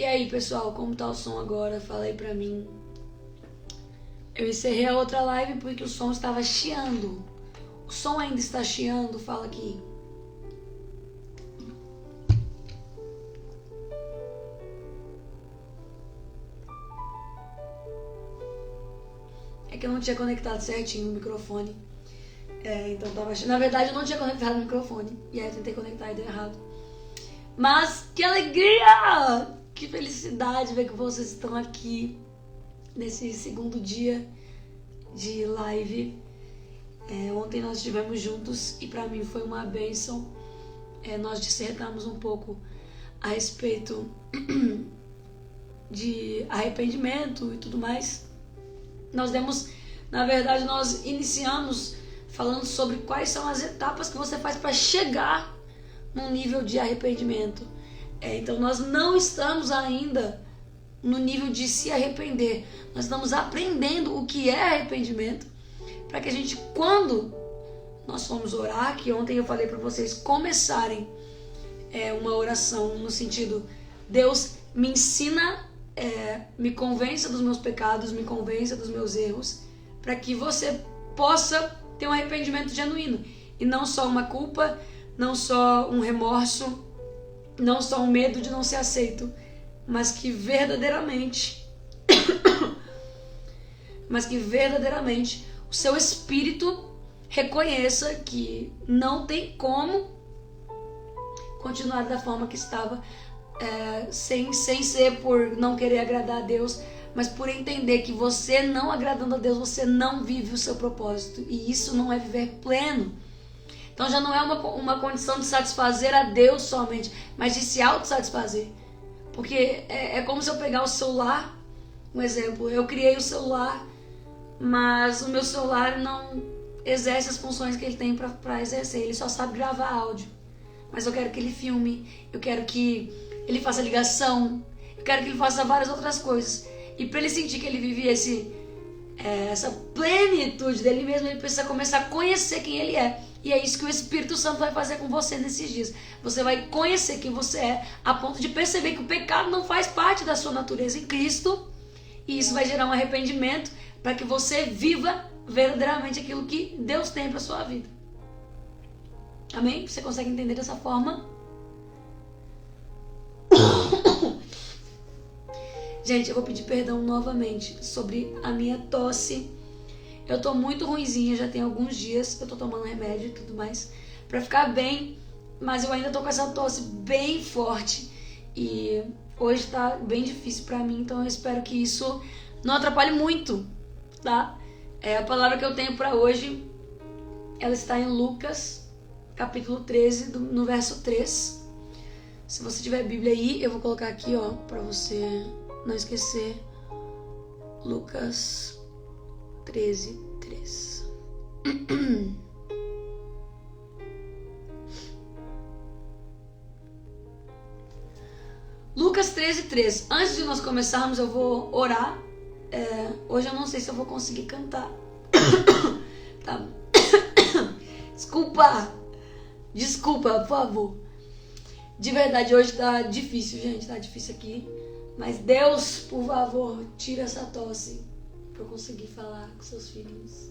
E aí, pessoal, como tá o som agora? Fala aí pra mim. Eu encerrei a outra live porque o som estava chiando. O som ainda está chiando? Fala aqui. É que eu não tinha conectado certinho o microfone. Então tava... Na verdade, eu não tinha conectado o microfone. E aí eu tentei conectar e deu errado. Mas que alegria! Que felicidade ver que vocês estão aqui nesse segundo dia de live. Ontem nós estivemos juntos e para mim foi uma bênção. Nós dissertamos um pouco a respeito de arrependimento e tudo mais. Nós iniciamos falando sobre quais são as etapas que você faz para chegar num nível de arrependimento. Então nós não estamos ainda no nível de se arrepender. Nós estamos aprendendo o que é arrependimento, para que a gente, quando nós formos orar, que ontem eu falei para vocês começarem uma oração no sentido: Deus me ensina, me convença dos meus pecados, me convença dos meus erros, para que você possa ter um arrependimento genuíno e não só uma culpa, não só um remorso, não só um medo de não ser aceito, mas que verdadeiramente o seu espírito reconheça que não tem como continuar da forma que estava, sem ser por não querer agradar a Deus, mas por entender que você não agradando a Deus, você não vive o seu propósito, e isso não é viver pleno. Então já não é uma condição de satisfazer a Deus somente, mas de se autossatisfazer. Porque é como se eu pegar o celular, um exemplo, eu criei o celular, mas o meu celular não exerce as funções que ele tem para exercer, ele só sabe gravar áudio. Mas eu quero que ele filme, eu quero que ele faça ligação, eu quero que ele faça várias outras coisas. E para ele sentir que ele vive essa plenitude dele mesmo, ele precisa começar a conhecer quem ele é. E é isso que o Espírito Santo vai fazer com você nesses dias. Você vai conhecer quem você é, a ponto de perceber que o pecado não faz parte da sua natureza em Cristo. E isso vai gerar um arrependimento para que você viva verdadeiramente aquilo que Deus tem para sua vida. Amém? Você consegue entender dessa forma? Gente, eu vou pedir perdão novamente sobre a minha tosse. Eu tô muito ruinzinha, já tem alguns dias. Eu tô tomando remédio e tudo mais pra ficar bem, mas eu ainda tô com essa tosse bem forte. E hoje tá bem difícil pra mim, então eu espero que isso não atrapalhe muito, tá? A palavra que eu tenho pra hoje, ela está em Lucas, capítulo 13, no verso 3. Se você tiver a Bíblia aí, eu vou colocar aqui, ó, pra você não esquecer. Lucas 13, 3. Lucas 13, 3. Antes de nós começarmos, eu vou orar. Hoje eu não sei se eu vou conseguir cantar. Tá. Desculpa, por favor. De verdade, hoje tá difícil, gente. Tá difícil aqui. Mas Deus, por favor, tira essa tosse pra eu conseguir falar com seus filhos.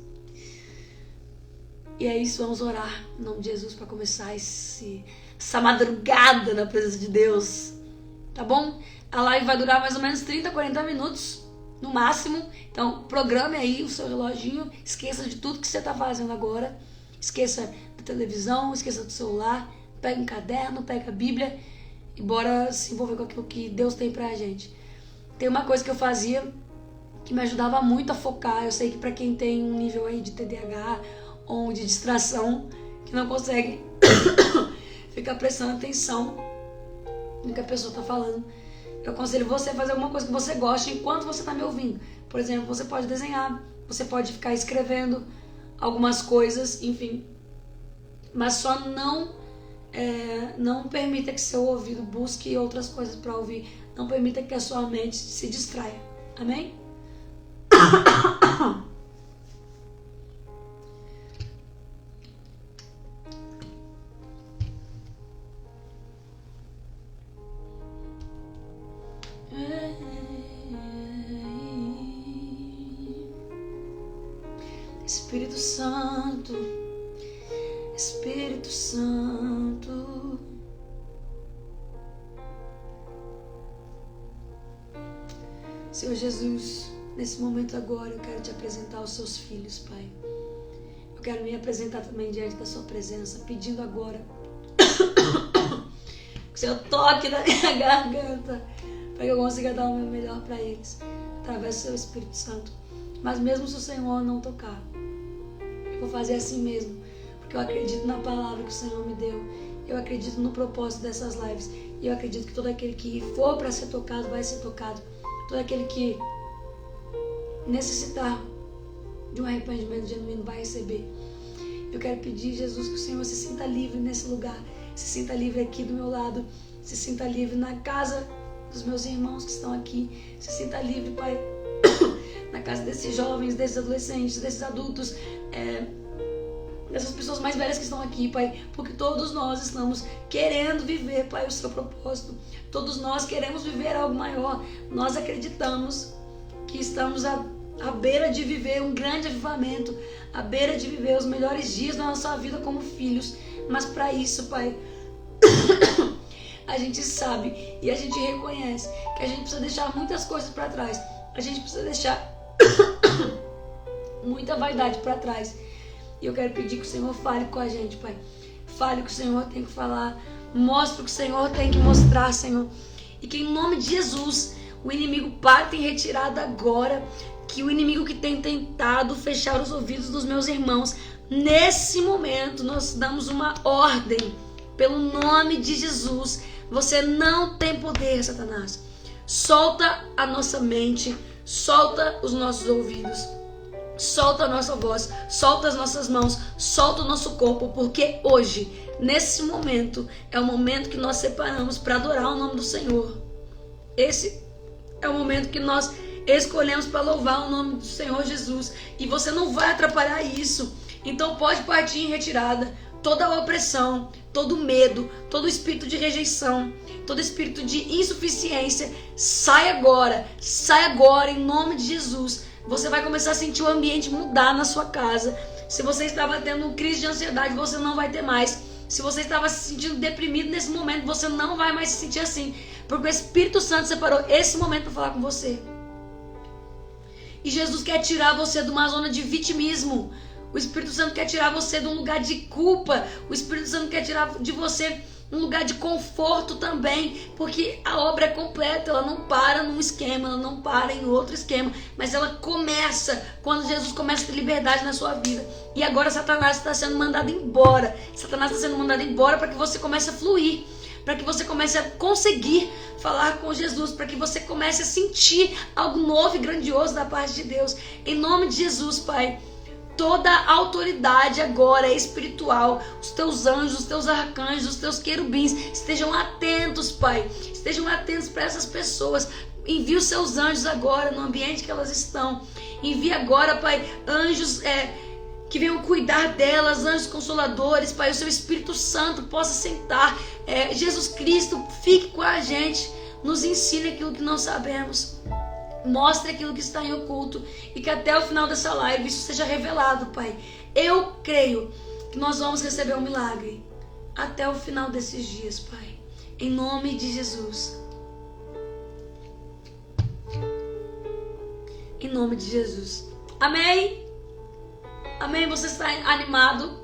E é isso, vamos orar em nome de Jesus para começar essa madrugada na presença de Deus. Tá bom? A live vai durar mais ou menos 30, 40 minutos, no máximo. Então, programe aí o seu reloginho. Esqueça de tudo que você tá fazendo agora. Esqueça da televisão, esqueça do celular. Pega um caderno, pega a Bíblia e bora se envolver com aquilo que Deus tem pra gente. Tem uma coisa que eu fazia que me ajudava muito a focar. Eu sei que pra quem tem um nível aí de TDAH ou de distração, que não consegue ficar prestando atenção no que a pessoa tá falando, eu aconselho você a fazer alguma coisa que você goste enquanto você tá me ouvindo. Por exemplo, você pode desenhar, você pode ficar escrevendo algumas coisas, enfim. Mas só não permita que seu ouvido busque outras coisas para ouvir. Não permita que a sua mente se distraia. Amém? Espírito Santo, Espírito Santo. Senhor Jesus, nesse momento agora eu quero te apresentar os seus filhos, Pai. Eu quero me apresentar também diante da sua presença, pedindo agora que o Senhor toque na minha garganta, para que eu consiga dar o meu melhor para eles, através do seu Espírito Santo. Mas mesmo se o Senhor não tocar, eu vou fazer assim mesmo, porque eu acredito na palavra que o Senhor me deu. Eu acredito no propósito dessas lives. E eu acredito que todo aquele que for para ser tocado, vai ser tocado. Todo aquele que necessitar de um arrependimento genuíno vai receber. Eu quero pedir, Jesus, que o Senhor se sinta livre nesse lugar. Se sinta livre aqui do meu lado. Se sinta livre na casa dos meus irmãos que estão aqui. Se sinta livre, Pai, na casa desses jovens, desses adolescentes, desses adultos, dessas pessoas mais velhas que estão aqui, Pai, porque todos nós estamos querendo viver, Pai, o seu propósito. Todos nós queremos viver algo maior. Nós acreditamos que estamos à beira de viver um grande avivamento, à beira de viver os melhores dias da nossa vida como filhos. Mas para isso, Pai, a gente sabe e a gente reconhece que a gente precisa deixar muitas coisas para trás. A gente precisa deixar muita vaidade para trás. E eu quero pedir que o Senhor fale com a gente, Pai. Fale o que o Senhor tem que falar. Mostre o que o Senhor tem que mostrar, Senhor. E que em nome de Jesus, o inimigo parte em retirada agora. Que o inimigo que tem tentado fechar os ouvidos dos meus irmãos, nesse momento nós damos uma ordem. Pelo nome de Jesus, você não tem poder, Satanás. Solta a nossa mente, solta os nossos ouvidos. Solta a nossa voz, solta as nossas mãos, solta o nosso corpo, porque hoje, nesse momento, é o momento que nós separamos para adorar o nome do Senhor. Esse é o momento que nós escolhemos para louvar o nome do Senhor Jesus. E você não vai atrapalhar isso. Então pode partir em retirada. Toda a opressão, todo o medo, todo o espírito de rejeição, todo espírito de insuficiência, sai agora em nome de Jesus. Você vai começar a sentir o ambiente mudar na sua casa. Se você estava tendo crise de ansiedade, você não vai ter mais. Se você estava se sentindo deprimido nesse momento, você não vai mais se sentir assim. Porque o Espírito Santo separou esse momento para falar com você. E Jesus quer tirar você de uma zona de vitimismo. O Espírito Santo quer tirar você de um lugar de culpa. O Espírito Santo quer tirar de você um lugar de conforto também, porque a obra é completa, ela não para num esquema, ela não para em outro esquema, mas ela começa quando Jesus começa a ter liberdade na sua vida. E agora Satanás está sendo mandado embora. Satanás está sendo mandado embora para que você comece a fluir, para que você comece a conseguir falar com Jesus, para que você comece a sentir algo novo e grandioso da parte de Deus. Em nome de Jesus, Pai, toda a autoridade agora é espiritual. Os teus anjos, os teus arcanjos, os teus querubins estejam atentos, Pai. Estejam atentos para essas pessoas. Envia os seus anjos agora no ambiente que elas estão. Envia agora, Pai, anjos que venham cuidar delas, anjos consoladores, Pai. O seu Espírito Santo possa sentar. Jesus Cristo, fique com a gente. Nos ensine aquilo que não sabemos. Mostre aquilo que está em oculto e que até o final dessa live isso seja revelado, Pai. Eu creio que nós vamos receber um milagre até o final desses dias, Pai. Em nome de Jesus. Em nome de Jesus. Amém? Amém? Você está animado?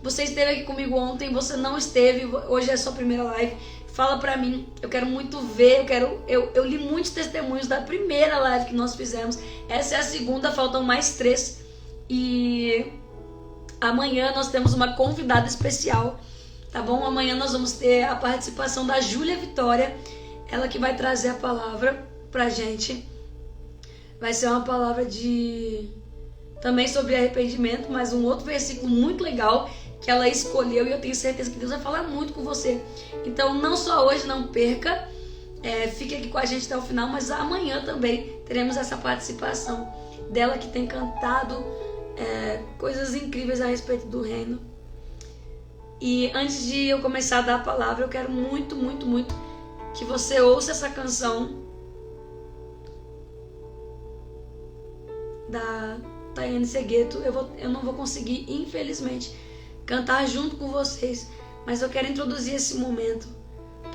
Você esteve aqui comigo ontem, você não esteve, hoje é a sua primeira live. Fala pra mim, eu quero muito ver, eu li muitos testemunhos da primeira live que nós fizemos. Essa é a segunda, faltam mais 3. E amanhã nós temos uma convidada especial, tá bom? Amanhã nós vamos ter a participação da Júlia Vitória, ela que vai trazer a palavra pra gente. Vai ser uma palavra também sobre arrependimento, mas um outro versículo muito legal que ela escolheu e eu tenho certeza que Deus vai falar muito com você. Então não só hoje, não perca, fique aqui com a gente até o final, mas amanhã também teremos essa participação dela que tem cantado coisas incríveis a respeito do reino. E antes de eu começar a dar a palavra, eu quero muito, muito, muito que você ouça essa canção da Tayane Segueto, eu não vou conseguir, infelizmente, cantar junto com vocês. Mas eu quero introduzir esse momento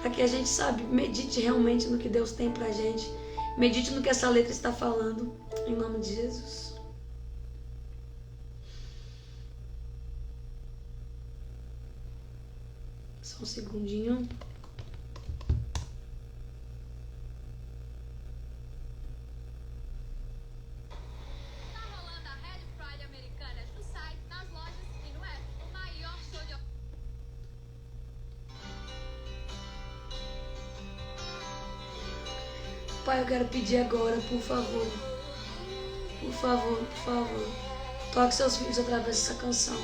para que a gente, medite realmente no que Deus tem pra gente. Medite no que essa letra está falando. Em nome de Jesus. Só um segundinho. Pai, eu quero pedir agora, por favor, toque seus filhos através dessa canção.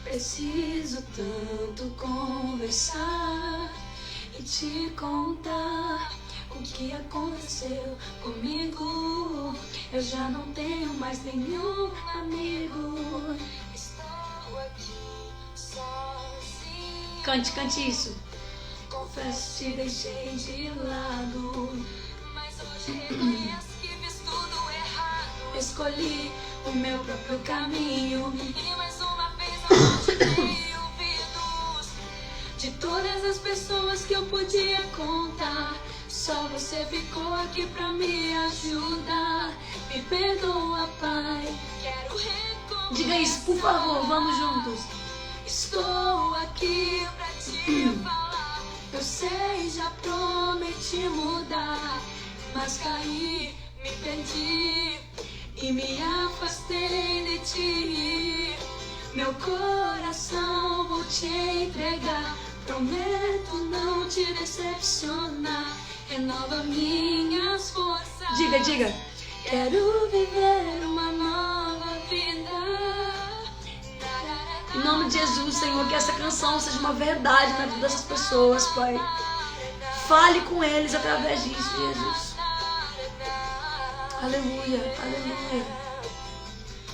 Preciso tanto conversar e te contar o que aconteceu comigo. Eu já não tenho mais nenhum amigo. Estou aqui sozinho. Cante isso. Confesso, te deixei de lado, mas hoje reconheço que fiz tudo errado. Escolhi o meu próprio caminho e mais uma vez eu não te dei ouvidos. De todas as pessoas que eu podia contar, só você ficou aqui pra me ajudar. Me perdoa, Pai. Quero recomeçar. Diga isso, por favor, vamos juntos. Estou aqui pra te falar. Eu sei, já prometi mudar, mas caí, me perdi e me afastei de ti. Meu coração vou te entregar. Prometo não te decepcionar. Renova minhas forças. Diga. Quero viver uma nova vida. Em nome de Jesus, Senhor, que essa canção seja uma verdade na vida dessas pessoas, Pai. Fale com eles através disso, Jesus. Aleluia.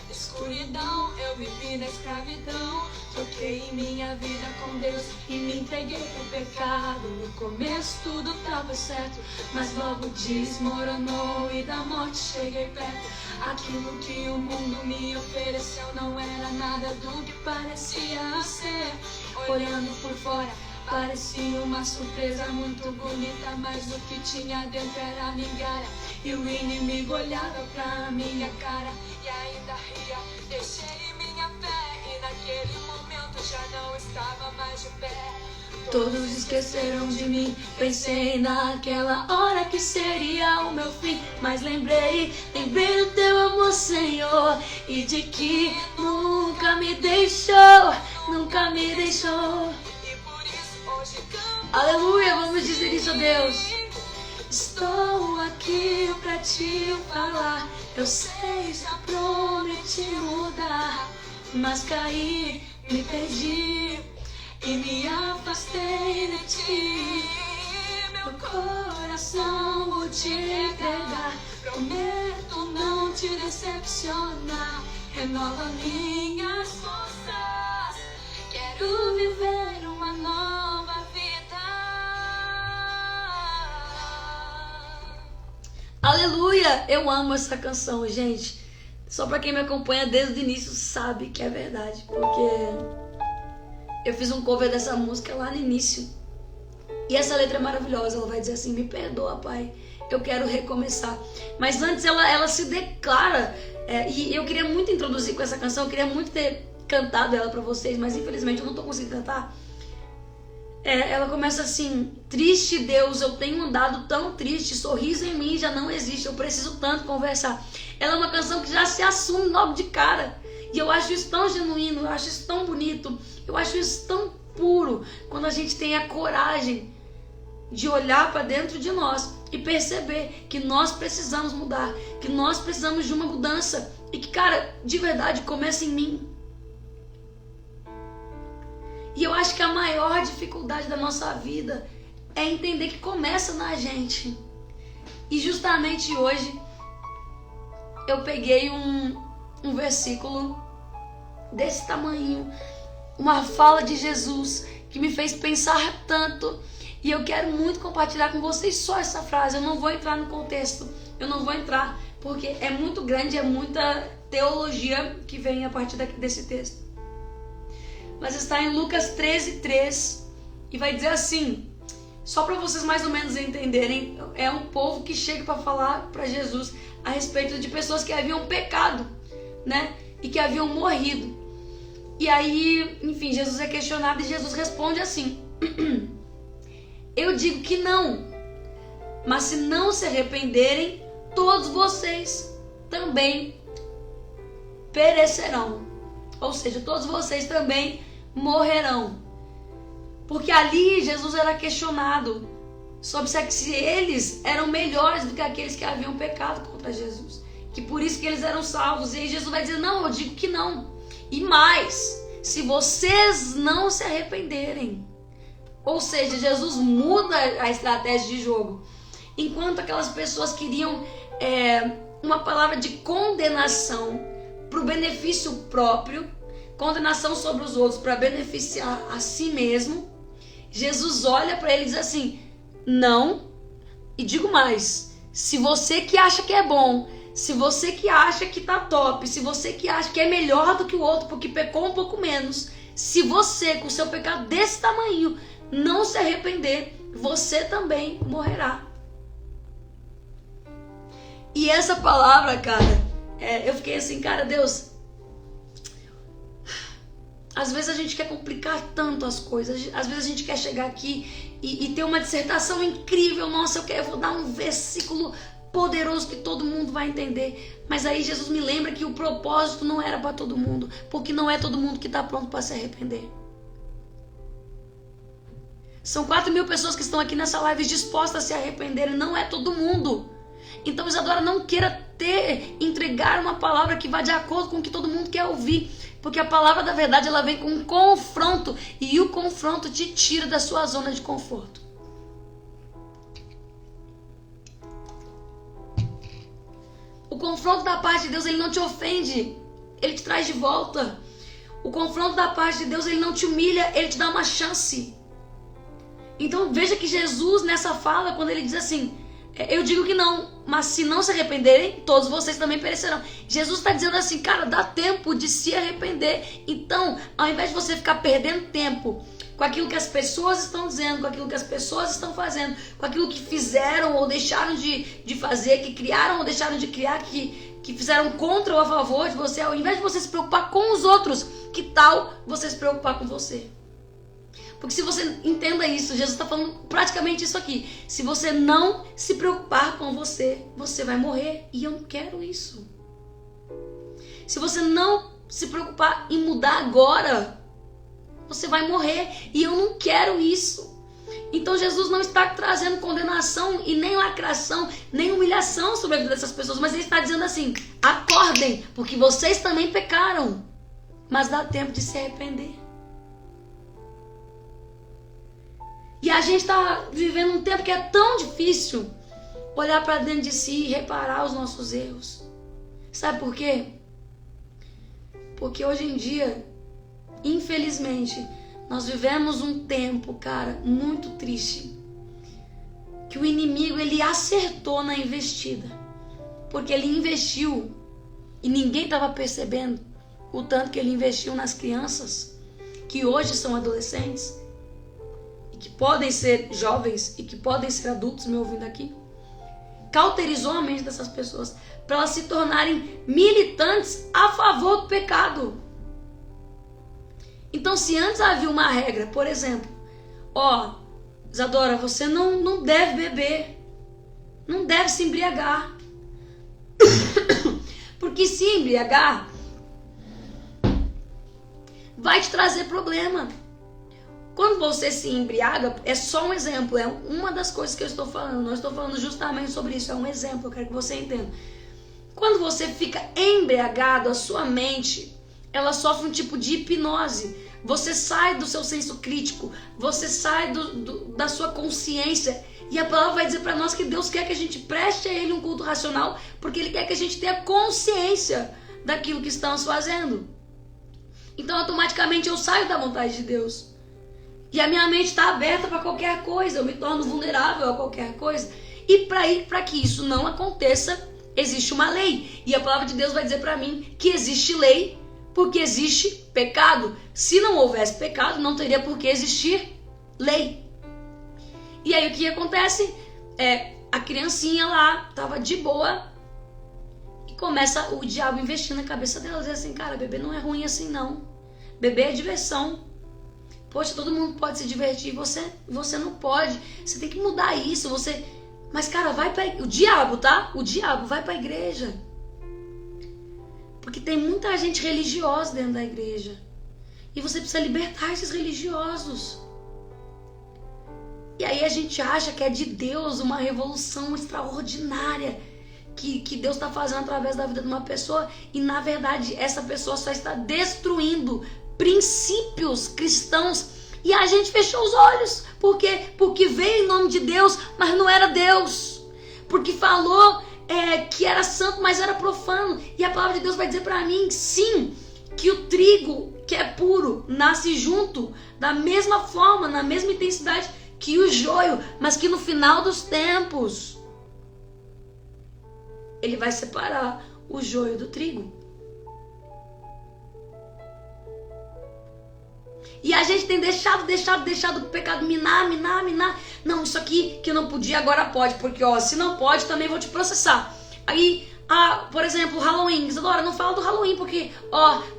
Escuridão, eu vivi na escravidão. Troquei minha vida com Deus e me entreguei pro pecado. No começo tudo tava certo, mas logo desmoronou e da morte cheguei perto. Aquilo que o mundo me ofereceu não era nada do que parecia ser. Olhando por fora, parecia uma surpresa muito bonita, mas o que tinha dentro era migalha. E o inimigo olhava pra minha cara e ainda ria. Deixei minha fé e naquele momento já não estava mais de pé. Todos esqueceram de mim, pensei naquela hora que seria o meu fim. Mas lembrei do teu amor, Senhor, e de que nunca me deixou. E por isso hoje canto. Aleluia, vamos dizer isso a Deus. Estou aqui pra te falar. Eu sei, já prometi mudar, mas caí, me perdi e me afastei de ti. Meu coração vou te entregar. Prometo não te decepcionar. Renova minhas forças. Quero viver uma nova vida. Aleluia! Eu amo essa canção, gente. Só pra quem me acompanha desde o início sabe que é verdade, porque eu fiz um cover dessa música lá no início. E essa letra é maravilhosa. Ela vai dizer assim: me perdoa, Pai, eu quero recomeçar. Mas antes ela se declara, e eu queria muito introduzir com essa canção. Eu queria muito ter cantado ela pra vocês, mas infelizmente eu não tô conseguindo cantar. Ela começa assim: triste Deus, eu tenho andado tão triste, sorriso em mim já não existe, eu preciso tanto conversar. Ela é uma canção que já se assume logo de cara, e eu acho isso tão genuíno, eu acho isso tão bonito, eu acho isso tão puro, quando a gente tem a coragem de olhar para dentro de nós e perceber que nós precisamos mudar, que nós precisamos de uma mudança, e que, cara, de verdade começa em mim. E eu acho que a maior dificuldade da nossa vida é entender que começa na gente. E justamente hoje eu peguei um versículo desse tamanho uma fala de Jesus que me fez pensar tanto. E eu quero muito compartilhar com vocês só essa frase. Eu não vou entrar no contexto, eu não vou entrar, porque é muito grande, é muita teologia que vem a partir desse texto. Mas está em Lucas 13:3 e vai dizer assim, só para vocês mais ou menos entenderem, é um povo que chega para falar para Jesus a respeito de pessoas que haviam pecado, né? E que haviam morrido. E aí, enfim, Jesus é questionado e Jesus responde assim: eu digo que não, mas se não se arrependerem, todos vocês também perecerão. Ou seja, todos vocês também morrerão. Porque ali Jesus era questionado sobre se eles eram melhores do que aqueles que haviam pecado contra Jesus. Que por isso que eles eram salvos. E aí Jesus vai dizer, não, eu digo que não. E mais, se vocês não se arrependerem. Ou seja, Jesus muda a estratégia de jogo. Enquanto aquelas pessoas queriam uma palavra de condenação para o benefício próprio, condenação sobre os outros para beneficiar a si mesmo, Jesus olha para ele e diz assim, não, e digo mais, se você que acha que é bom, se você que acha que tá top, se você que acha que é melhor do que o outro porque pecou um pouco menos, se você com o seu pecado desse tamanho não se arrepender, você também morrerá. E essa palavra, cara, eu fiquei assim, cara, Deus, às vezes a gente quer complicar tanto as coisas, às vezes a gente quer chegar aqui e ter uma dissertação incrível, nossa, eu vou dar um versículo poderoso que todo mundo vai entender, mas aí Jesus me lembra que o propósito não era para todo mundo, porque não é todo mundo que está pronto para se arrepender. São 4.000 pessoas que estão aqui nessa live dispostas a se arrependerem, não é todo mundo. Então Isadora, não queira entregar uma palavra que vá de acordo com o que todo mundo quer ouvir, porque a palavra da verdade ela vem com um confronto, e o confronto te tira da sua zona de conforto. O confronto da parte de Deus, ele não te ofende, ele te traz de volta. O confronto da parte de Deus, ele não te humilha, ele te dá uma chance. Então veja que Jesus nessa fala, quando ele diz assim, eu digo que não, mas se não se arrependerem, todos vocês também perecerão. Jesus está dizendo assim, cara, dá tempo de se arrepender. Então, ao invés de você ficar perdendo tempo com aquilo que as pessoas estão dizendo, com aquilo que as pessoas estão fazendo, com aquilo que fizeram ou deixaram de fazer, que criaram ou deixaram de criar, que fizeram contra ou a favor de você, ao invés de você se preocupar com os outros, que tal você se preocupar com você? Porque se você entenda isso, Jesus está falando praticamente isso aqui. Se você não se preocupar com você, você vai morrer. E eu não quero isso. Se você não se preocupar em mudar agora, você vai morrer. E eu não quero isso. Então Jesus não está trazendo condenação e nem lacração, nem humilhação sobre a vida dessas pessoas. Mas ele está dizendo assim, acordem, porque vocês também pecaram. Mas dá tempo de se arrepender. E a gente está vivendo um tempo que é tão difícil olhar para dentro de si e reparar os nossos erros. Sabe por quê? Porque hoje em dia, infelizmente, nós vivemos um tempo, cara, muito triste. Que o inimigo, ele acertou na investida. Porque ele investiu e ninguém estava percebendo o tanto que ele investiu nas crianças, que hoje são adolescentes, que podem ser jovens e que podem ser adultos me ouvindo aqui, cauterizou a mente dessas pessoas para elas se tornarem militantes a favor do pecado. Então, se antes havia uma regra, por exemplo, Isadora, você não deve beber, não deve se embriagar, porque se embriagar vai te trazer problema. Quando você se embriaga, é só um exemplo, é uma das coisas que eu estou falando. Não estou falando justamente sobre isso, é um exemplo, eu quero que você entenda. Quando você fica embriagado, a sua mente, ela sofre um tipo de hipnose. Você sai do seu senso crítico, você sai da sua consciência. E a palavra vai dizer para nós que Deus quer que a gente preste a Ele um culto racional, porque Ele quer que a gente tenha consciência daquilo que estamos fazendo. Então automaticamente eu saio da vontade de Deus. E a minha mente está aberta para qualquer coisa, eu me torno vulnerável a qualquer coisa. E para que isso não aconteça, existe uma lei. E a palavra de Deus vai dizer para mim que existe lei porque existe pecado. Se não houvesse pecado, não teria por que existir lei. E aí o que acontece? A criancinha lá estava de boa e começa o diabo investir na cabeça dela, dizer assim, cara, bebê não é ruim assim não. Bebê é diversão. Poxa, todo mundo pode se divertir, você não pode. Você tem que mudar isso, Mas, cara, vai para o diabo, tá? O diabo vai para a igreja. Porque tem muita gente religiosa dentro da igreja. E você precisa libertar esses religiosos. E aí a gente acha que é de Deus uma revolução extraordinária que Deus está fazendo através da vida de uma pessoa. E, na verdade, essa pessoa só está destruindo princípios cristãos. E a gente fechou os olhos. Por quê? Porque veio em nome de Deus, mas não era Deus. Porque falou que era santo, mas era profano. E a palavra de Deus vai dizer para mim, sim, que o trigo que é puro nasce junto, da mesma forma, na mesma intensidade que o joio, mas que no final dos tempos ele vai separar o joio do trigo. E a gente tem deixado o pecado minar. Não, isso aqui que eu não podia, agora pode. Porque, se não pode, também vou te processar. Aí, por exemplo, Halloween. Isadora, não fala do Halloween, porque,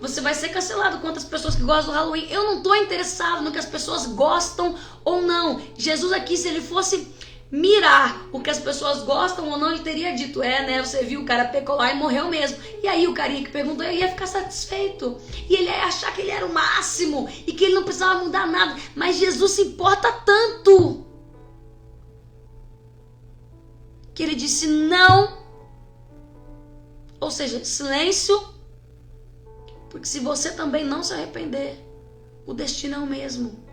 você vai ser cancelado contra as pessoas que gostam do Halloween. Eu não tô interessado no que as pessoas gostam ou não. Jesus aqui, se ele fosse mirar o que as pessoas gostam ou não, ele teria dito, você viu, o cara pecou lá e morreu mesmo. E aí o carinha que perguntou, ele ia ficar satisfeito. E ele ia achar que ele era o máximo e que ele não precisava mudar nada. Mas Jesus se importa tanto que ele disse não. Ou seja, silêncio. Porque se você também não se arrepender, o destino é o mesmo.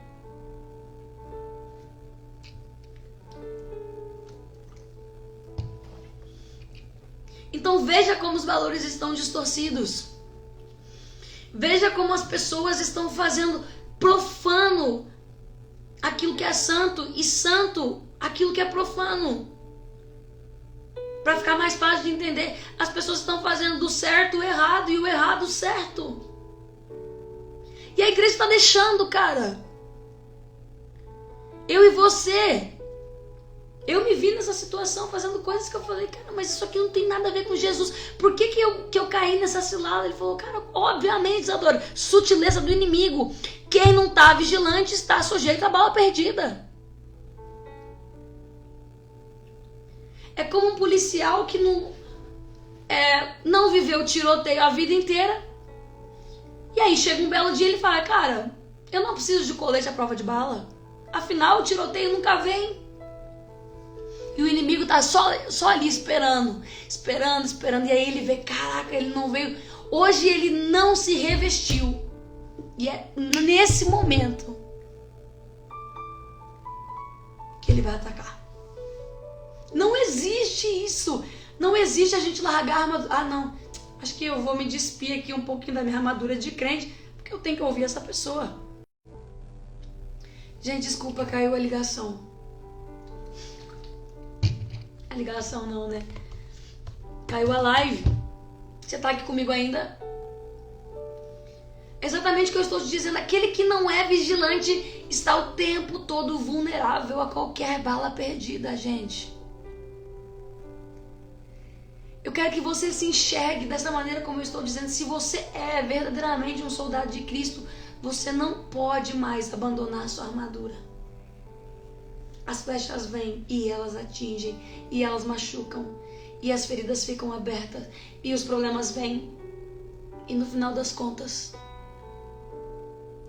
Então veja como os valores estão distorcidos. Veja como as pessoas estão fazendo profano aquilo que é santo e santo aquilo que é profano. Para ficar mais fácil de entender, as pessoas estão fazendo do certo o errado e o errado o certo. E a igreja está deixando, cara. Eu e você. Eu me vi nessa situação fazendo coisas que eu falei, cara, mas isso aqui não tem nada a ver com Jesus. Por que eu caí nessa cilada? Ele falou, cara, obviamente, Isadora, sutileza do inimigo. Quem não está vigilante está sujeito à bala perdida. É como um policial que não viveu tiroteio a vida inteira. E aí chega um belo dia e ele fala, cara, eu não preciso de colete à prova de bala. Afinal, o tiroteio nunca vem. E o inimigo tá só ali esperando. E aí ele vê, caraca, ele não veio. Hoje ele não se revestiu. E é nesse momento que ele vai atacar. Não existe isso. Não existe a gente largar a armadura. Não. Acho que eu vou me despir aqui um pouquinho da minha armadura de crente, porque eu tenho que ouvir essa pessoa. Gente, desculpa, caiu a ligação. A ligação não, né? Caiu a live. Você tá aqui comigo ainda? Exatamente o que eu estou te dizendo. Aquele que não é vigilante está o tempo todo vulnerável a qualquer bala perdida, gente. Eu quero que você se enxergue dessa maneira como eu estou dizendo. Se você é verdadeiramente um soldado de Cristo, você não pode mais abandonar a sua armadura. As flechas vêm e elas atingem, e elas machucam, e as feridas ficam abertas, e os problemas vêm. E no final das contas,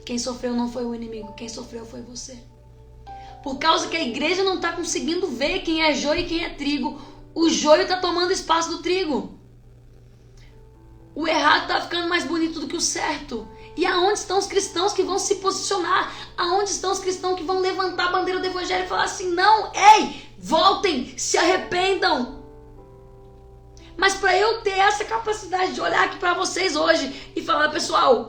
quem sofreu não foi o inimigo, quem sofreu foi você. Por causa que a igreja não está conseguindo ver quem é joio e quem é trigo, o joio está tomando espaço do trigo. O errado está ficando mais bonito do que o certo. E aonde estão os cristãos que vão se posicionar? Aonde estão os cristãos que vão levantar a bandeira do evangelho e falar assim, não, ei, voltem, se arrependam. Mas para eu ter essa capacidade de olhar aqui para vocês hoje e falar, pessoal,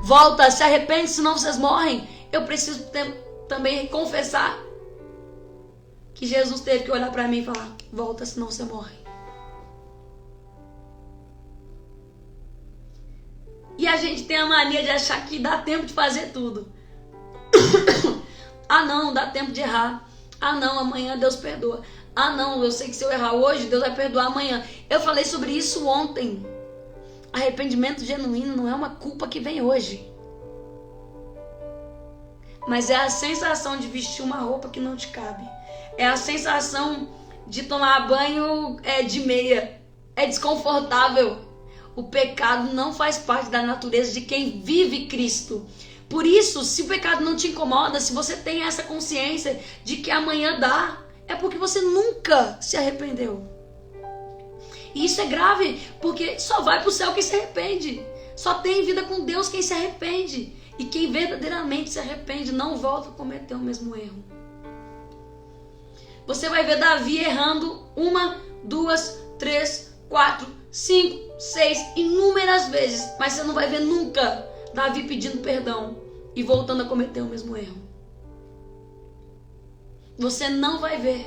Volta, se arrepende, senão vocês morrem. Eu preciso também confessar que Jesus teve que olhar para mim e falar: volta, senão você morre. E a gente tem a mania de achar que dá tempo de fazer tudo. Ah não, dá tempo de errar. Ah não, amanhã Deus perdoa. Ah não, eu sei que se eu errar hoje, Deus vai perdoar amanhã. Eu falei sobre isso ontem. Arrependimento genuíno não é uma culpa que vem hoje. Mas é a sensação de vestir uma roupa que não te cabe. É a sensação de tomar banho de meia. É desconfortável. O pecado não faz parte da natureza de quem vive Cristo. Por isso, se o pecado não te incomoda, se você tem essa consciência de que amanhã dá, é porque você nunca se arrependeu. E isso é grave, porque só vai para o céu quem se arrepende. Só tem vida com Deus quem se arrepende. E quem verdadeiramente se arrepende não volta a cometer o mesmo erro. Você vai ver Davi errando 1, 2, 3, 4, 5, 6, inúmeras vezes. Mas você não vai ver nunca Davi pedindo perdão e voltando a cometer o mesmo erro. Você não vai ver.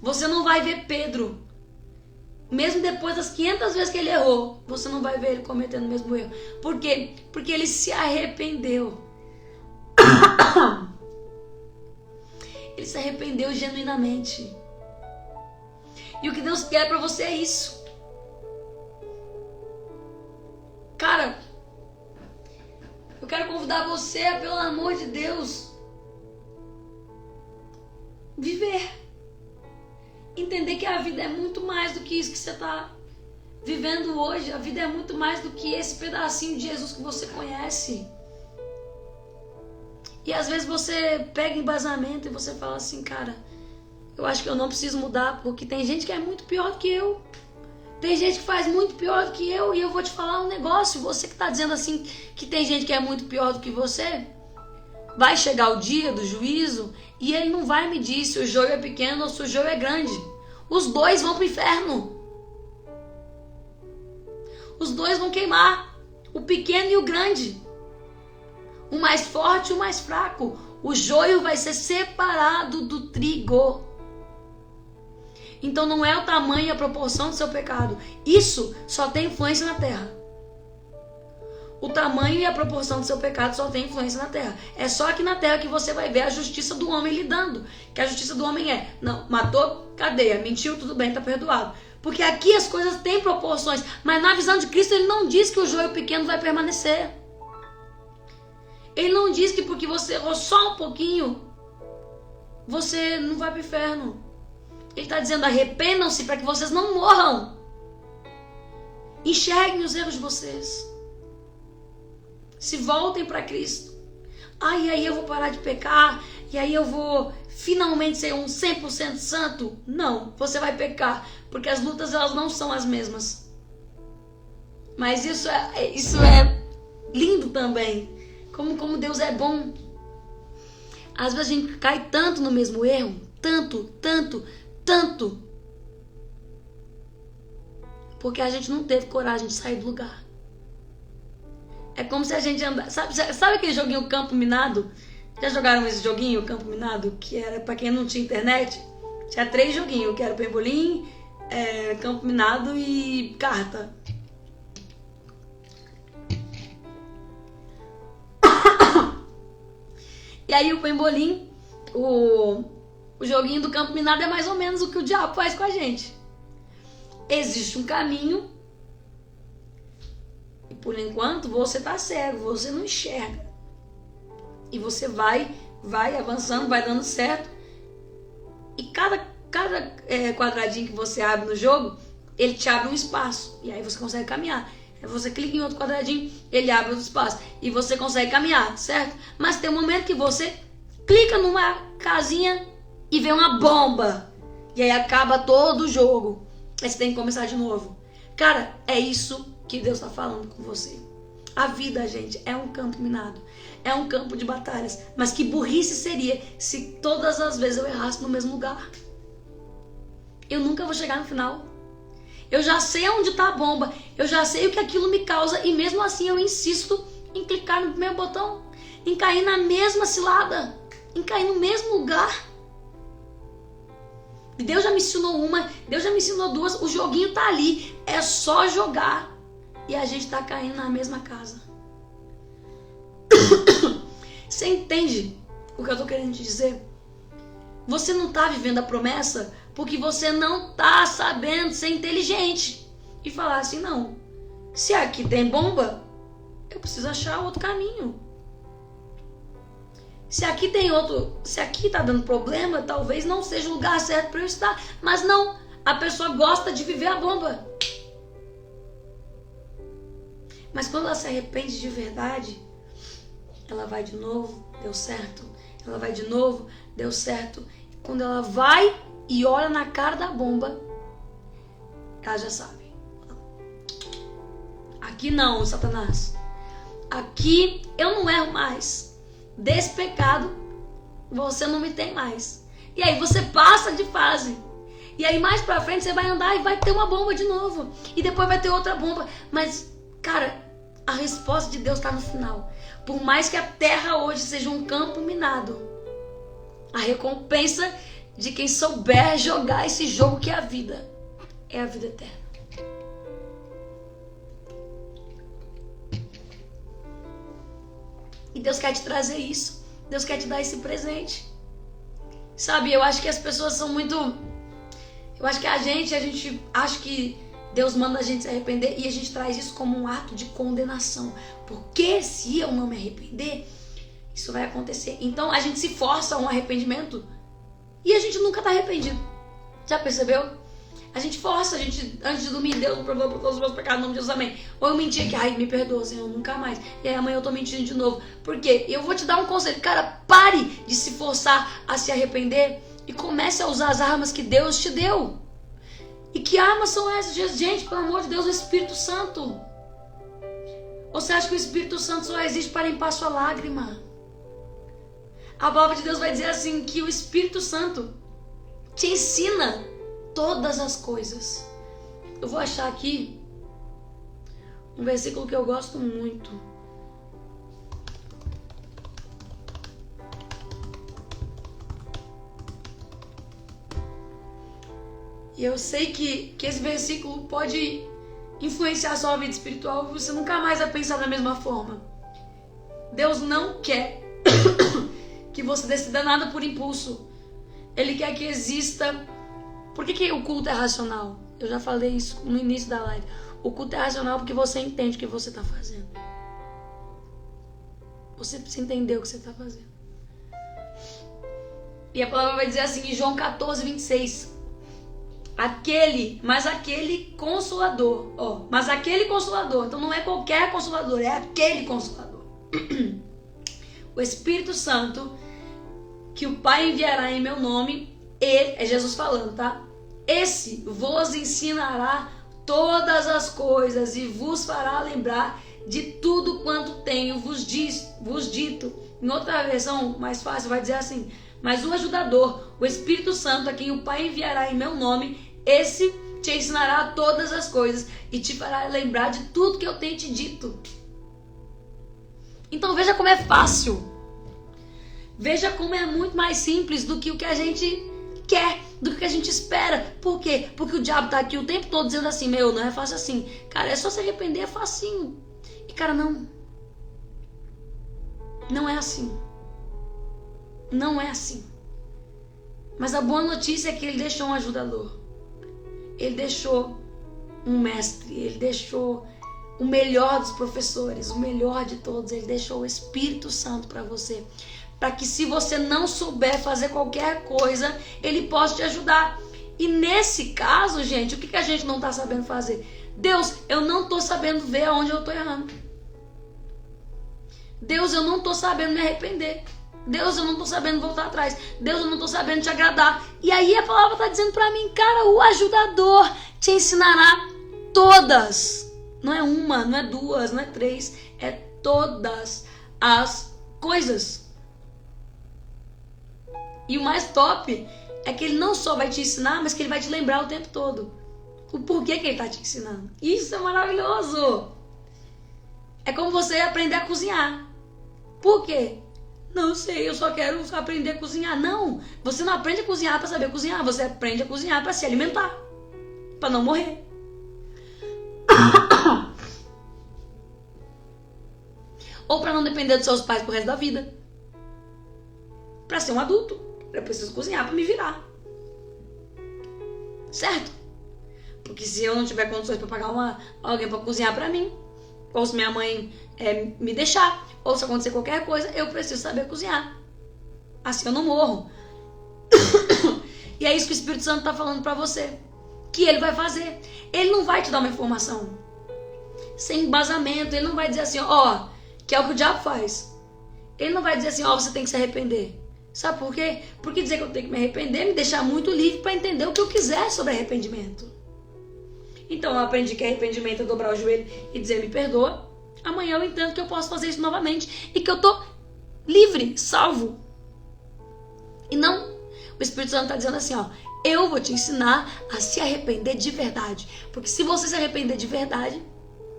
Você não vai ver Pedro. Mesmo depois das 500 vezes que ele errou, você não vai ver ele cometendo o mesmo erro. Por quê? Porque ele se arrependeu. Ele se arrependeu genuinamente. E o que Deus quer pra você é isso. Cara, eu quero convidar você a, pelo amor de Deus, viver. Entender que a vida é muito mais do que isso que você está vivendo hoje. A vida é muito mais do que esse pedacinho de Jesus que você conhece. E às vezes você pega embasamento e você fala assim: cara, eu acho que eu não preciso mudar, porque tem gente que é muito pior do que eu. Tem gente que faz muito pior do que eu. E eu vou te falar um negócio. Você que está dizendo assim que tem gente que é muito pior do que você, vai chegar o dia do juízo e ele não vai medir se o joio é pequeno ou se o joio é grande. Os dois vão para o inferno. Os dois vão queimar. O pequeno e o grande. O mais forte e o mais fraco. O joio vai ser separado do trigo. Então não é o tamanho e a proporção do seu pecado. Isso só tem influência na terra. O tamanho e a proporção do seu pecado só tem influência na terra. É só aqui na terra que você vai ver a justiça do homem lidando. Que a justiça do homem é: não, matou, cadeia, mentiu, tudo bem, tá perdoado. Porque aqui as coisas têm proporções. Mas na visão de Cristo ele não diz que o joio pequeno vai permanecer. Ele não diz que porque você errou só um pouquinho, você não vai para o inferno. Ele está dizendo: arrependam-se para que vocês não morram. Enxerguem os erros de vocês. Se voltem para Cristo. E aí eu vou parar de pecar. E aí eu vou finalmente ser um 100% santo. Não, você vai pecar. Porque as lutas elas não são as mesmas. Mas isso é lindo também. Como Deus é bom. Às vezes a gente cai tanto no mesmo erro. Tanto. Porque a gente não teve coragem de sair do lugar. É como se a gente andasse... Sabe aquele joguinho Campo Minado? Já jogaram esse joguinho, Campo Minado? Que era pra quem não tinha internet. Tinha 3 joguinhos, que era Pembolim, Campo Minado e carta. E aí o Pembolim, o joguinho do Campo Minado é mais ou menos o que o diabo faz com a gente. Existe um caminho... E por enquanto você está cego, você não enxerga. E você vai avançando, vai dando certo. E cada quadradinho que você abre no jogo, ele te abre um espaço. E aí você consegue caminhar. Aí você clica em outro quadradinho, ele abre outro espaço. E você consegue caminhar, certo? Mas tem um momento que você clica numa casinha e vem uma bomba. E aí acaba todo o jogo. Aí você tem que começar de novo. Cara, é isso que Deus está falando com você. A vida, gente, é um campo minado. É um campo de batalhas. Mas que burrice seria se todas as vezes eu errasse no mesmo lugar. Eu nunca vou chegar no final. Eu já sei onde está a bomba. Eu já sei o que aquilo me causa. E mesmo assim eu insisto em clicar no primeiro botão. Em cair na mesma cilada. Em cair no mesmo lugar. Deus já me ensinou uma. Deus já me ensinou duas. O joguinho tá ali. É só jogar. E a gente tá caindo na mesma casa. Você entende o que eu tô querendo te dizer? Você não tá vivendo a promessa porque você não tá sabendo ser inteligente e falar assim, não, se aqui tem bomba, eu preciso achar outro caminho. Se aqui tem outro, se aqui tá dando problema, talvez não seja o lugar certo para eu estar. Mas não, a pessoa gosta de viver a bomba. Mas quando ela se arrepende de verdade, ela vai de novo, deu certo. Ela vai de novo, deu certo. E quando ela vai e olha na cara da bomba, ela já sabe. Aqui não, Satanás. Aqui eu não erro mais. Desse pecado, você não me tem mais. E aí você passa de fase. E aí mais pra frente você vai andar e vai ter uma bomba de novo. E depois vai ter outra bomba. Mas, cara, a resposta de Deus tá no final. Por mais que a terra hoje seja um campo minado, a recompensa de quem souber jogar esse jogo que é a vida eterna. E Deus quer te trazer isso. Deus quer te dar esse presente. Sabe, eu acho que as pessoas são muito... Eu acho que a gente acha que Deus manda a gente se arrepender e a gente traz isso como um ato de condenação. Porque se eu não me arrepender, isso vai acontecer. Então a gente se força a um arrependimento e a gente nunca está arrependido. Já percebeu? A gente força, a gente, antes de dormir, Deus me perdoa por todos os meus pecados, em nome de Jesus, amém. Ou eu menti aqui, ai, me perdoa, Senhor, nunca mais. E aí amanhã eu tô mentindo de novo. Por quê? Eu vou te dar um conselho, cara, pare de se forçar a se arrepender e comece a usar as armas que Deus te deu. E que armas são essas? Gente, pelo amor de Deus, o Espírito Santo. Ou você acha que o Espírito Santo só existe para limpar sua lágrima? A palavra de Deus vai dizer assim, que o Espírito Santo te ensina todas as coisas. Eu vou achar aqui um versículo que eu gosto muito. E eu sei que esse versículo pode influenciar a sua vida espiritual e você nunca mais vai pensar da mesma forma. Deus não quer que você decida nada por impulso. Ele quer que exista... Por que o culto é racional? Eu já falei isso no início da live. O culto é racional porque você entende o que você está fazendo. Você precisa entender o que você está fazendo. E a palavra vai dizer assim em João 14, 26. Mas aquele consolador. Mas aquele consolador. Então não é qualquer consolador, é aquele consolador. O Espírito Santo, que o Pai enviará em meu nome, ele, é Jesus falando, tá? Esse vos ensinará todas as coisas e vos fará lembrar de tudo quanto tenho vos dito. Em outra versão mais fácil vai dizer assim: mas o ajudador, o Espírito Santo, a quem o Pai enviará em meu nome, esse te ensinará todas as coisas e te fará lembrar de tudo que eu tenho te dito. Então veja como é fácil. Veja como é muito mais simples do que o que a gente quer, do que a gente espera. Por quê? Porque o diabo tá aqui o tempo todo dizendo assim, meu, não é fácil assim. Cara, é só se arrepender, é facinho. E cara, não. Não é assim. Não é assim. Mas a boa notícia é que ele deixou um ajudador. Ele deixou um mestre. Ele deixou o melhor dos professores, o melhor de todos. Ele deixou o Espírito Santo para você. Para que se você não souber fazer qualquer coisa, ele possa te ajudar. E nesse caso, gente, o que a gente não está sabendo fazer? Deus, eu não estou sabendo ver aonde eu estou errando. Deus, eu não estou sabendo me arrepender. Deus, eu não estou sabendo voltar atrás. Deus, eu não estou sabendo te agradar. E aí a palavra está dizendo para mim, cara, o ajudador te ensinará todas. Não é uma, não é duas, não é três. É todas as coisas. E o mais top é que ele não só vai te ensinar, mas que ele vai te lembrar o tempo todo. o porquê que ele está te ensinando. Isso é maravilhoso. É como você aprender a cozinhar. Por quê? Não sei, eu só quero aprender a cozinhar. Não, você não aprende a cozinhar para saber cozinhar. Você aprende a cozinhar para se alimentar, para não morrer. Ou para não depender dos seus pais pro resto da vida. Para ser um adulto, eu preciso cozinhar para me virar. Certo? Porque se eu não tiver condições para pagar alguém para cozinhar para mim, ou se minha mãe me deixar, ou se acontecer qualquer coisa, eu preciso saber cozinhar. Assim eu não morro. E é isso que o Espírito Santo está falando para você. Que ele vai fazer. Ele não vai te dar uma informação sem embasamento. Ele não vai dizer assim, ó, que é o que o diabo faz. Ele não vai dizer assim, ó, você tem que se arrepender. Sabe por quê? Porque dizer que eu tenho que me arrepender me deixar muito livre para entender o que eu quiser sobre arrependimento. Então eu aprendi que arrependimento é dobrar o joelho e dizer me perdoa. Amanhã eu entendo que eu posso fazer isso novamente e que eu tô livre, salvo. E não, o Espírito Santo está dizendo assim, ó, eu vou te ensinar a se arrepender de verdade. Porque se você se arrepender de verdade,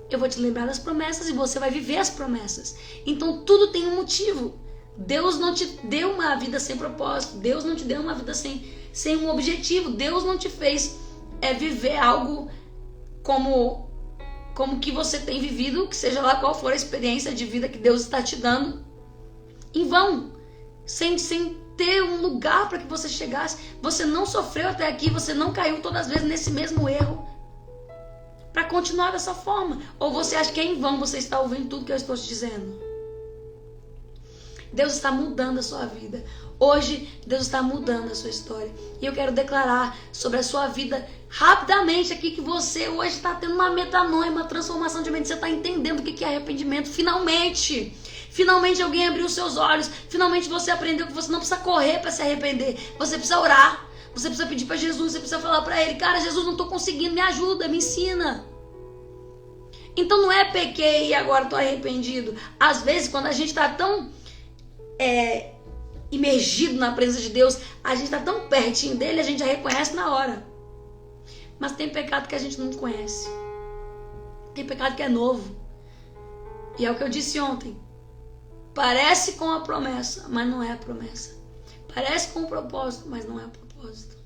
eu vou te lembrar das promessas e você vai viver as promessas. Então tudo tem um motivo. Deus não te deu uma vida sem propósito. Deus não te deu uma vida sem um objetivo. Deus não te fez viver algo como que você tem vivido, que seja lá qual for a experiência de vida que Deus está te dando, em vão, sem ter um lugar para que você chegasse. Você não sofreu até aqui, você não caiu todas as vezes nesse mesmo erro para continuar dessa forma. Ou você acha que é em vão você está ouvindo tudo que eu estou te dizendo? Deus está mudando a sua vida. Hoje, Deus está mudando a sua história. E eu quero declarar sobre a sua vida rapidamente aqui que você hoje está tendo uma metanoia, uma transformação de mente. Você está entendendo o que é arrependimento. Finalmente! Finalmente alguém abriu os seus olhos. Finalmente você aprendeu que você não precisa correr para se arrepender. Você precisa orar. Você precisa pedir para Jesus. Você precisa falar para Ele: cara, Jesus, não estou conseguindo, me ajuda, me ensina. Então não é pequei e agora estou arrependido. Às vezes, quando a gente está tão imergido na presença de Deus, a gente está tão pertinho dele, a gente já reconhece na hora. Mas tem pecado que a gente não conhece. Tem pecado que é novo. E é o que eu disse ontem. Parece com a promessa, mas não é a promessa. Parece com o propósito, mas não é o propósito.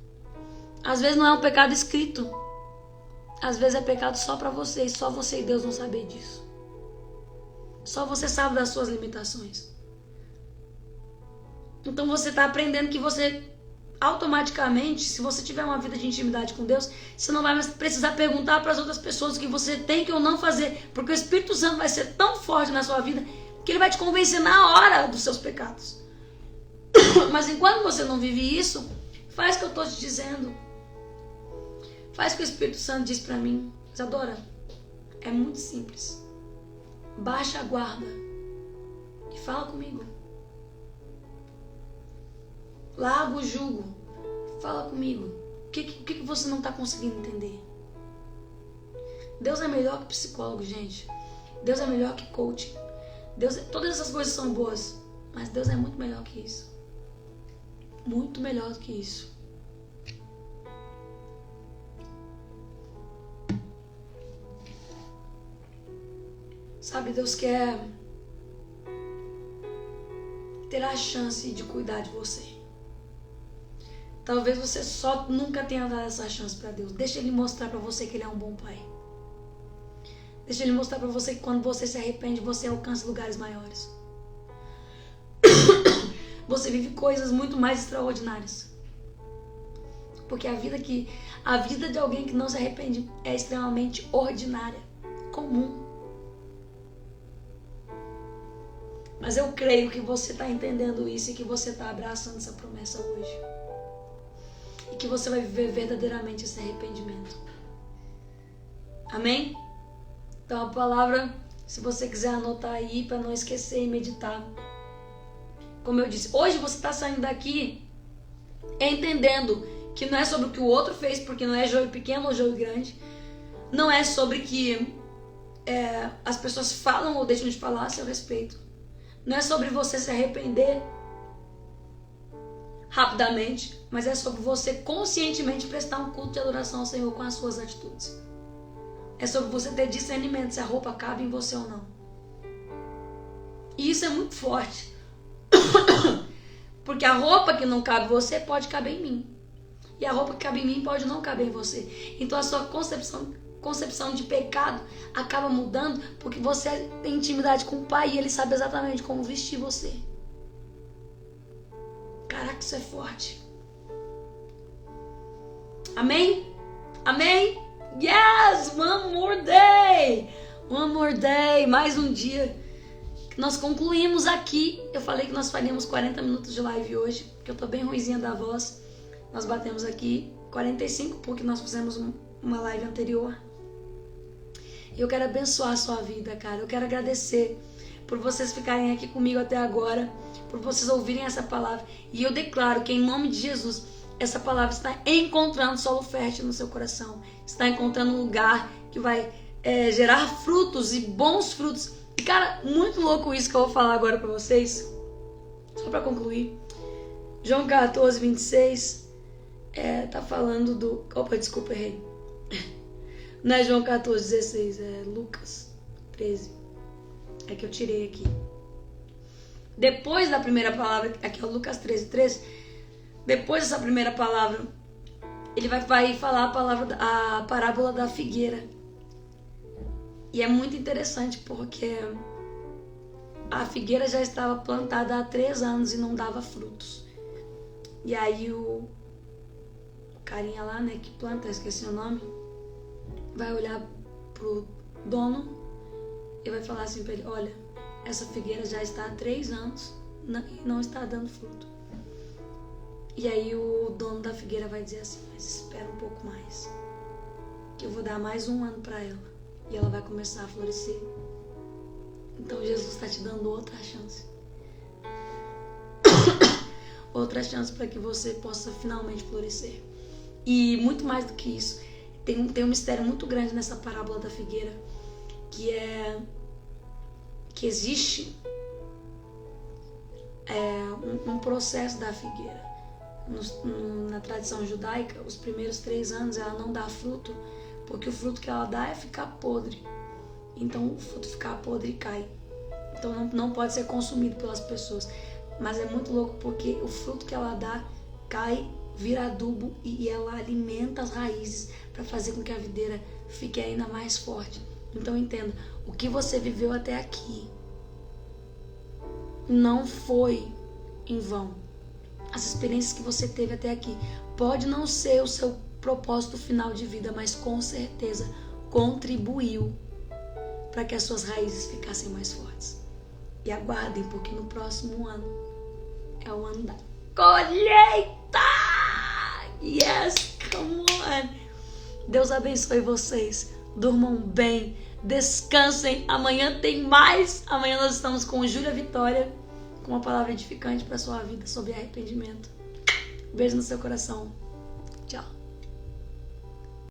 Às vezes não é um pecado escrito. Às vezes é pecado só para você, e só você e Deus vão saber disso. Só você sabe das suas limitações. Então você está aprendendo que você automaticamente, se você tiver uma vida de intimidade com Deus, você não vai mais precisar perguntar para as outras pessoas o que você tem que ou não fazer, porque o Espírito Santo vai ser tão forte na sua vida que ele vai te convencer na hora dos seus pecados. Mas enquanto você não vive isso, faz o que eu estou te dizendo. Faz o que o Espírito Santo diz para mim. Isadora, é muito simples. Baixa a guarda e fala comigo. Larga o jugo. Fala comigo. O que você não está conseguindo entender? Deus é melhor que psicólogo, gente. Deus é melhor que coaching. Todas essas coisas são boas, mas Deus é muito melhor que isso. Muito melhor do que isso. Sabe, Deus quer ter a chance de cuidar de você. Talvez você só nunca tenha dado essa chance para Deus. Deixa Ele mostrar para você que Ele é um bom Pai. Deixa Ele mostrar para você que quando você se arrepende, você alcança lugares maiores. Você vive coisas muito mais extraordinárias. Porque a vida de alguém que não se arrepende é extremamente ordinária, comum. Mas eu creio que você está entendendo isso e que você está abraçando essa promessa hoje. E que você vai viver verdadeiramente esse arrependimento. Amém? Então a palavra, se você quiser anotar aí para não esquecer e meditar. Como eu disse, hoje você está saindo daqui entendendo que não é sobre o que o outro fez, porque não é joio pequeno ou joio grande. Não é sobre que as pessoas falam ou deixam de falar a seu respeito. Não é sobre você se arrepender rapidamente, mas é sobre você conscientemente prestar um culto de adoração ao Senhor com as suas atitudes. É sobre você ter discernimento se a roupa cabe em você ou não. E isso é muito forte. Porque a roupa que não cabe em você pode caber em mim. E a roupa que cabe em mim pode não caber em você. Então a sua concepção de pecado acaba mudando porque você tem intimidade com o Pai e Ele sabe exatamente como vestir você. Caraca, isso é forte. Amém? Amém? Yes! One more day! One more day! Mais um dia. Nós concluímos aqui. Eu falei que nós faríamos 40 minutos de live hoje, porque eu tô bem ruizinha da voz. Nós batemos aqui 45, porque nós fizemos uma live anterior. E eu quero abençoar a sua vida, cara. Eu quero agradecer por vocês ficarem aqui comigo até agora, por vocês ouvirem essa palavra. E eu declaro que em nome de Jesus, essa palavra está encontrando solo fértil no seu coração. Está encontrando um lugar que vai gerar frutos e bons frutos. E cara, muito louco isso que eu vou falar agora pra vocês. Só pra concluir. João 14, 26. Tá falando do... Opa, desculpa, errei. Não é João 14, 16. É Lucas 13. É que eu tirei aqui. Depois da primeira palavra, aqui é o Lucas 13, 13. Depois dessa primeira palavra, ele vai falar a parábola da figueira. E é muito interessante porque a figueira já estava plantada há 3 anos e não dava frutos. E aí o carinha lá, né, que planta, esqueci o nome, vai olhar pro dono e vai falar assim pra ele: olha, essa figueira já está há 3 anos e não está dando fruto. E aí o dono da figueira vai dizer assim: mas espera um pouco mais, que eu vou dar mais 1 ano para ela e ela vai começar a florescer. Então Jesus está te dando outra chance. Outra chance para que você possa finalmente florescer. E muito mais do que isso, tem um mistério muito grande nessa parábola da figueira, que é que existe um processo da figueira. Na tradição judaica, os primeiros 3 anos ela não dá fruto, porque o fruto que ela dá é ficar podre. Então o fruto ficar podre e cai. Então não pode ser consumido pelas pessoas. Mas é muito louco porque o fruto que ela dá cai, vira adubo e ela alimenta as raízes para fazer com que a videira fique ainda mais forte. Então entenda, o que você viveu até aqui não foi em vão. As experiências que você teve até aqui pode não ser o seu propósito final de vida, mas com certeza contribuiu para que as suas raízes ficassem mais fortes. E aguardem, porque no próximo ano é o ano da colheita! Yes, come on! Deus abençoe vocês. Durmam bem, descansem. Amanhã tem mais. Amanhã nós estamos com Júlia Vitória, com uma palavra edificante para sua vida sobre arrependimento. Beijo no seu coração. Tchau.